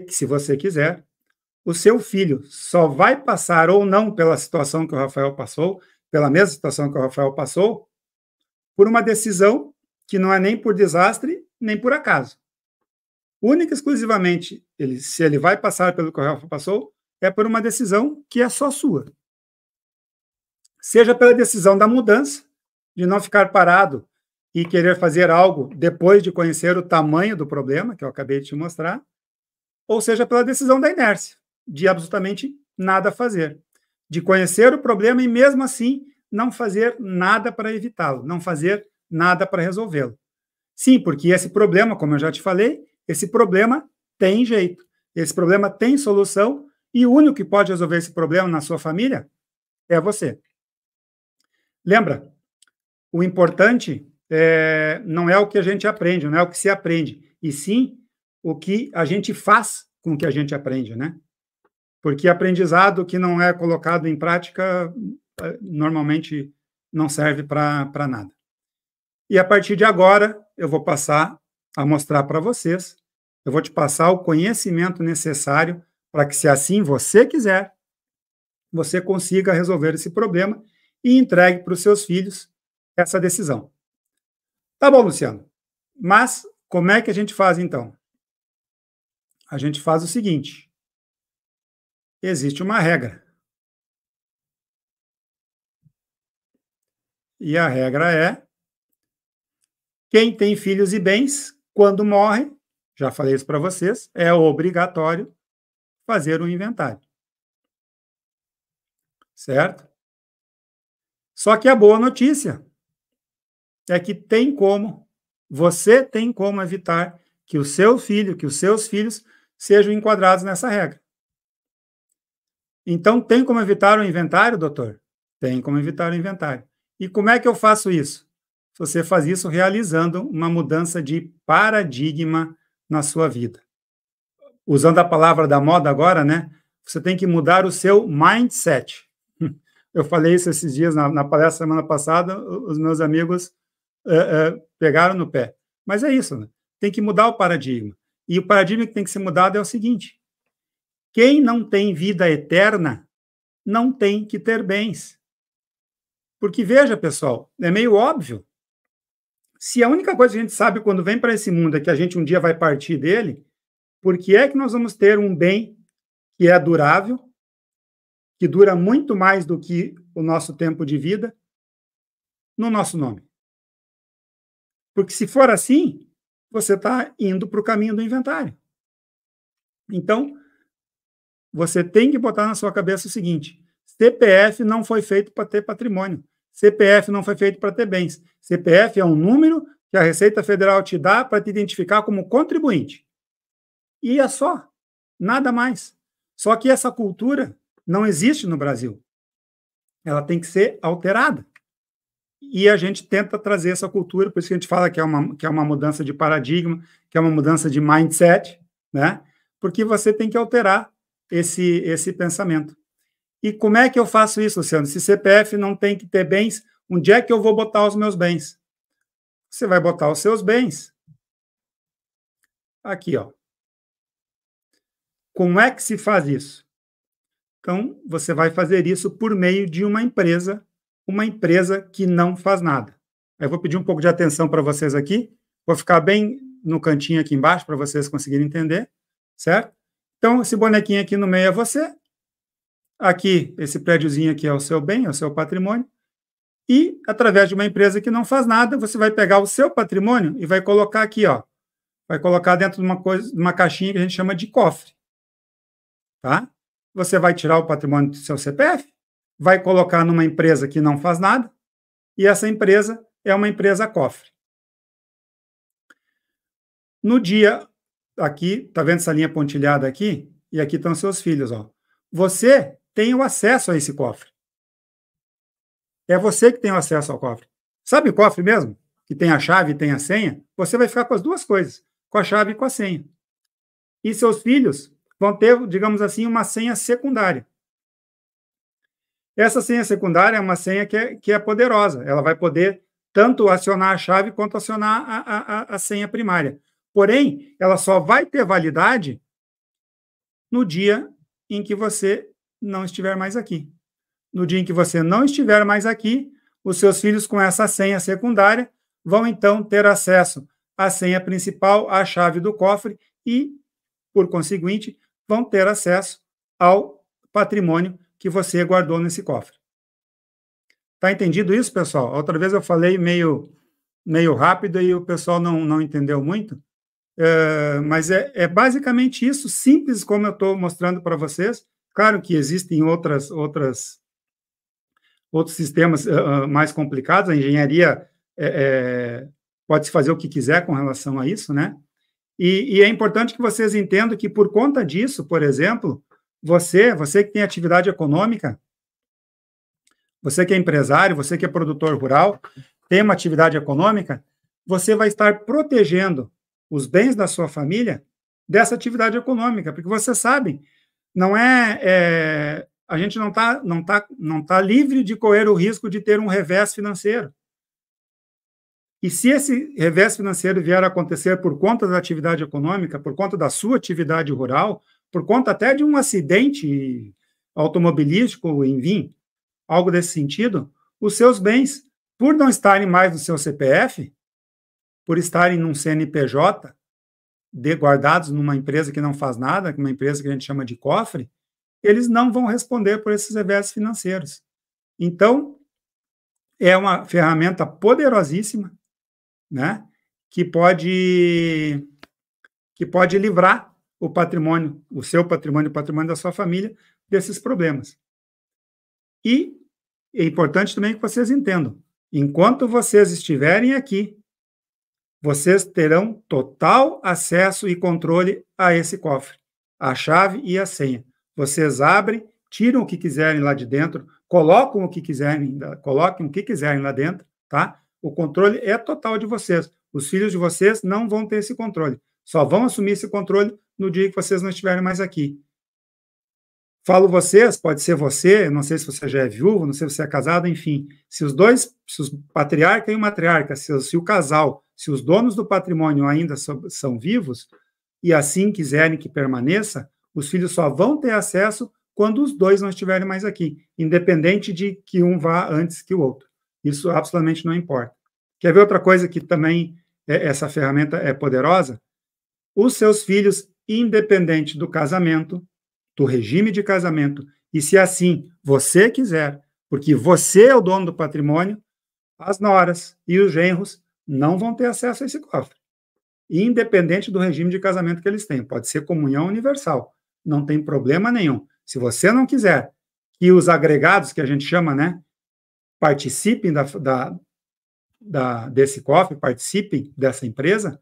se você quiser, o seu filho só vai passar ou não pela situação que o Rafael passou, pela mesma situação que o Rafael passou, por uma decisão que não é nem por desastre, nem por acaso. Única e exclusivamente, se ele vai passar pelo que o Rafael passou, é por uma decisão que é só sua. Seja pela decisão da mudança, de não ficar parado e querer fazer algo depois de conhecer o tamanho do problema, que eu acabei de te mostrar, ou seja pela decisão da inércia, de absolutamente nada fazer, de conhecer o problema e mesmo assim não fazer nada para evitá-lo, não fazer nada para resolvê-lo. Sim, porque esse problema, como eu já te falei, esse problema tem jeito, esse problema tem solução e o único que pode resolver esse problema na sua família é você. Lembra, o importante não é o que a gente aprende, não é o que se aprende, e sim o que a gente faz com o que a gente aprende, né? Porque aprendizado que não é colocado em prática normalmente não serve para nada. E a partir de agora, eu vou passar a mostrar para vocês, eu vou te passar o conhecimento necessário para que, se assim você quiser, você consiga resolver esse problema e entregue para os seus filhos essa decisão. Tá bom, Luciano, mas como é que a gente faz então? A gente faz o seguinte, existe uma regra. E a regra é: quem tem filhos e bens, quando morre, já falei isso para vocês, é obrigatório fazer um inventário. Certo? Só que a boa notícia é que você tem como evitar que o seu filho, que os seus filhos sejam enquadrados nessa regra. Então, tem como evitar o inventário, doutor? Tem como evitar o inventário. E como é que eu faço isso? Você faz isso realizando uma mudança de paradigma na sua vida. Usando a palavra da moda agora, né? Você tem que mudar o seu mindset. Eu falei isso esses dias na palestra semana passada, os meus amigos pegaram no pé. Mas é isso, né? Tem que mudar o paradigma. E o paradigma que tem que ser mudado é o seguinte: quem não tem vida eterna não tem que ter bens. Porque, veja, pessoal, é meio óbvio. Se a única coisa que a gente sabe quando vem para esse mundo é que a gente um dia vai partir dele, por que é que nós vamos ter um bem que é durável, que dura muito mais do que o nosso tempo de vida, no nosso nome? Porque, se for assim, você está indo para o caminho do inventário. Então, você tem que botar na sua cabeça o seguinte: CPF não foi feito para ter patrimônio. CPF não foi feito para ter bens. CPF é um número que a Receita Federal te dá para te identificar como contribuinte. E é só, nada mais. Só que essa cultura não existe no Brasil. Ela tem que ser alterada. E a gente tenta trazer essa cultura, por isso que a gente fala que é uma mudança de paradigma, que é uma mudança de mindset, né? Porque você tem que alterar esse pensamento. E como é que eu faço isso, Luciano? Se CPF não tem que ter bens, onde é que eu vou botar os meus bens? Você vai botar os seus bens aqui, ó. Como é que se faz isso? Então, você vai fazer isso por meio de uma empresa que não faz nada. Eu vou pedir um pouco de atenção para vocês aqui, vou ficar bem no cantinho aqui embaixo para vocês conseguirem entender, certo? Então, esse bonequinho aqui no meio é você, aqui, esse prédiozinho aqui é o seu bem, é o seu patrimônio, e, através de uma empresa que não faz nada, você vai pegar o seu patrimônio e vai colocar aqui, ó, vai colocar dentro de uma caixinha que a gente chama de cofre, tá? Você vai tirar o patrimônio do seu CPF, vai colocar numa empresa que não faz nada, e essa empresa é uma empresa cofre. No dia, aqui, tá vendo essa linha pontilhada aqui? E aqui estão seus filhos, ó. Você tem o acesso a esse cofre. É você que tem o acesso ao cofre. Sabe o cofre mesmo? Que tem a chave e tem a senha? Você vai ficar com as duas coisas, com a chave e com a senha. E seus filhos vão ter, digamos assim, uma senha secundária. Essa senha secundária é uma senha que é poderosa. Ela vai poder tanto acionar a chave quanto acionar a senha primária. Porém, ela só vai ter validade no dia em que você não estiver mais aqui. No dia em que você não estiver mais aqui, os seus filhos com essa senha secundária vão então ter acesso à senha principal, à chave do cofre e, por conseguinte, vão ter acesso ao patrimônio que você guardou nesse cofre. Tá entendido isso, pessoal? Outra vez eu falei meio rápido e o pessoal não entendeu muito, mas é basicamente isso, simples como eu estou mostrando para vocês. Claro que existem outros sistemas mais complicados, a engenharia pode-se fazer o que quiser com relação a isso, né? E é importante que vocês entendam que, por conta disso, por exemplo, você que tem atividade econômica, você que é empresário, você que é produtor rural, tem uma atividade econômica, você vai estar protegendo os bens da sua família dessa atividade econômica, porque vocês sabem, a gente não tá livre de correr o risco de ter um revés financeiro. E se esse revés financeiro vier a acontecer por conta da atividade econômica, por conta da sua atividade rural, por conta até de um acidente automobilístico, enfim, algo desse sentido, os seus bens, por não estarem mais no seu CPF, por estarem num CNPJ, guardados numa empresa que não faz nada, uma empresa que a gente chama de cofre, eles não vão responder por esses revés financeiros. Então, é uma ferramenta poderosíssima, né, que pode livrar o patrimônio, o seu patrimônio, o patrimônio da sua família, desses problemas. E é importante também que vocês entendam, enquanto vocês estiverem aqui, vocês terão total acesso e controle a esse cofre, a chave e a senha. Vocês abrem, tiram o que quiserem lá de dentro, coloquem o que quiserem lá dentro, tá? O controle é total de vocês. Os filhos de vocês não vão ter esse controle. Só vão assumir esse controle no dia que vocês não estiverem mais aqui. Falo vocês, pode ser você, não sei se você já é viúvo, não sei se você é casado, enfim. Se os patriarca e o matriarca, se o casal, se os donos do patrimônio ainda são vivos, e assim quiserem que permaneça, os filhos só vão ter acesso quando os dois não estiverem mais aqui, independente de que um vá antes que o outro. Isso absolutamente não importa. Quer ver outra coisa que também essa ferramenta é poderosa? Os seus filhos, independente do casamento, do regime de casamento, e se assim você quiser, porque você é o dono do patrimônio, as noras e os genros não vão ter acesso a esse cofre, independente do regime de casamento que eles têm. Pode ser comunhão universal, não tem problema nenhum. Se você não quiser que os agregados, que a gente chama, né, participem desse cofre, participem dessa empresa,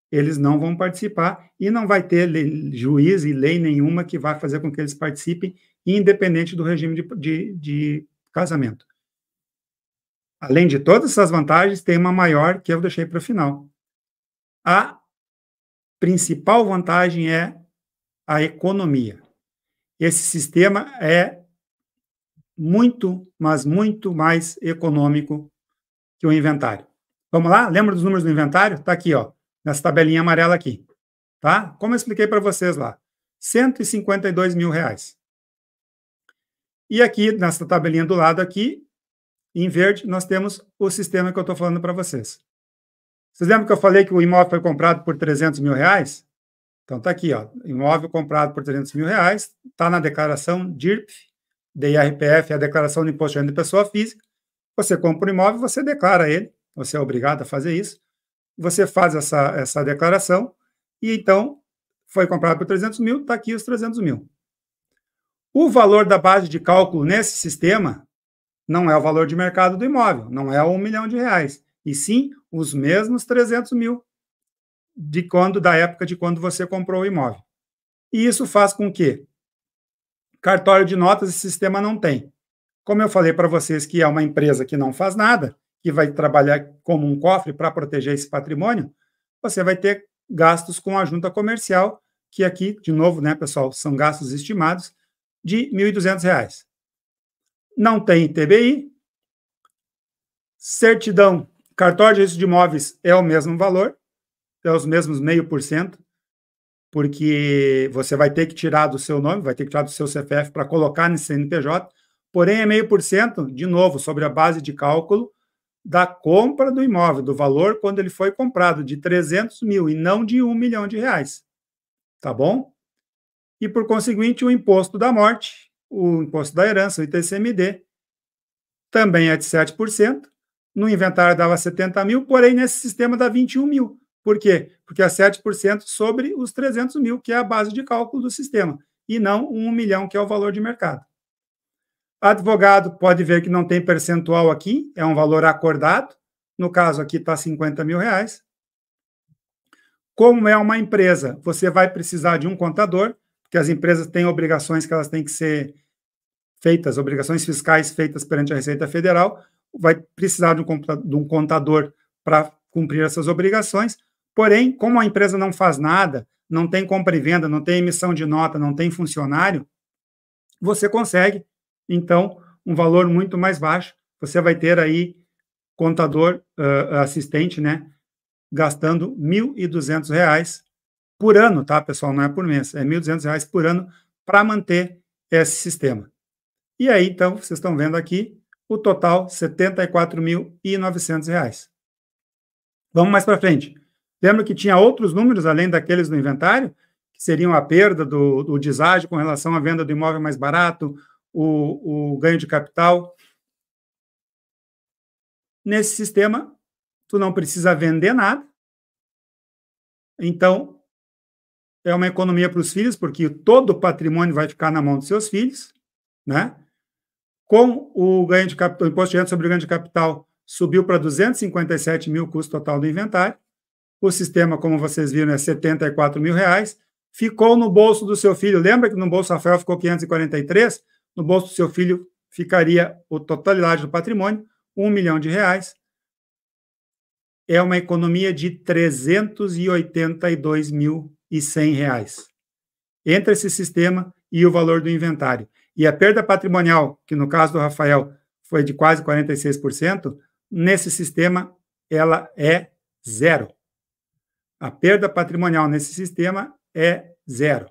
eles não vão participar e não vai ter juiz e lei nenhuma que vai fazer com que eles participem, independente do regime de casamento. Além de todas essas vantagens, tem uma maior que eu deixei para o final. A principal vantagem é a economia. Esse sistema é muito, mas muito mais econômico que o inventário. Vamos lá? Lembra dos números do inventário? Está aqui, ó, nessa tabelinha amarela aqui. Tá? Como eu expliquei para vocês lá. R$152 mil. E aqui, nessa tabelinha do lado aqui, em verde, nós temos o sistema que eu estou falando para vocês. Vocês lembram que eu falei que o imóvel foi comprado por R$300 mil? Então, está aqui, ó, imóvel comprado por R$300 mil, está na declaração DIRP, DIRPF, a declaração de imposto de renda de pessoa física. Você compra um imóvel, você declara ele, você é obrigado a fazer isso, você faz essa declaração, e então, foi comprado por R$300 mil, está aqui os R$300 mil. O valor da base de cálculo nesse sistema não é o valor de mercado do imóvel, não é R$1 milhão, e sim os mesmos R$300 mil da época de quando você comprou o imóvel. E isso faz com que cartório de notas esse sistema não tem. Como eu falei para vocês que é uma empresa que não faz nada, que vai trabalhar como um cofre para proteger esse patrimônio, você vai ter gastos com a junta comercial, que aqui, de novo, né, pessoal, são gastos estimados de R$1.200. Não tem ITBI, certidão, cartório de registro de imóveis é o mesmo valor, é os mesmos 0,5%, porque você vai ter que tirar do seu nome, vai ter que tirar do seu CPF para colocar nesse CNPJ, porém é 0,5%, de novo, sobre a base de cálculo da compra do imóvel, do valor quando ele foi comprado, de 300 mil e não de R$1 milhão, tá bom? E, por conseguinte, o imposto da morte, o imposto da herança, o ITCMD, também é de 7%, no inventário dava 70 mil, porém nesse sistema dá 21 mil. Por quê? Porque é 7% sobre os 300 mil, que é a base de cálculo do sistema, e não o 1 milhão, que é o valor de mercado. Advogado pode ver que não tem percentual aqui, é um valor acordado, no caso aqui está 50 mil reais. Como é uma empresa, você vai precisar de um contador, porque as empresas têm obrigações que elas têm que ser feitas, obrigações fiscais feitas perante a Receita Federal, vai precisar de um contador para cumprir essas obrigações, porém, como a empresa não faz nada, não tem compra e venda, não tem emissão de nota, não tem funcionário, você consegue, então, um valor muito mais baixo, você vai ter aí contador assistente, né, gastando R$ 1.200 por ano, tá, pessoal? Não é por mês, é R$ 1.200 por ano para manter esse sistema. E aí, então, vocês estão vendo aqui, o total, R$ 74.900. Vamos mais para frente. Lembra que tinha outros números, além daqueles do inventário, que seriam a perda do deságio com relação à venda do imóvel mais barato, o ganho de capital. Nesse sistema, tu não precisa vender nada. Então, é uma economia para os filhos, porque todo o patrimônio vai ficar na mão dos seus filhos, né? Com o ganho de capital, o imposto de renda sobre o ganho de capital subiu para 257 mil, custo total do inventário. O sistema, como vocês viram, é R$ 74 mil. Ficou no bolso do seu filho. Lembra que no bolso Rafael ficou 543? No bolso do seu filho ficaria a totalidade do patrimônio, R$1 milhão. É uma economia de R$ 382.100 entre esse sistema e o valor do inventário. E a perda patrimonial, que no caso do Rafael foi de quase 46%, nesse sistema ela é zero. A perda patrimonial nesse sistema é zero.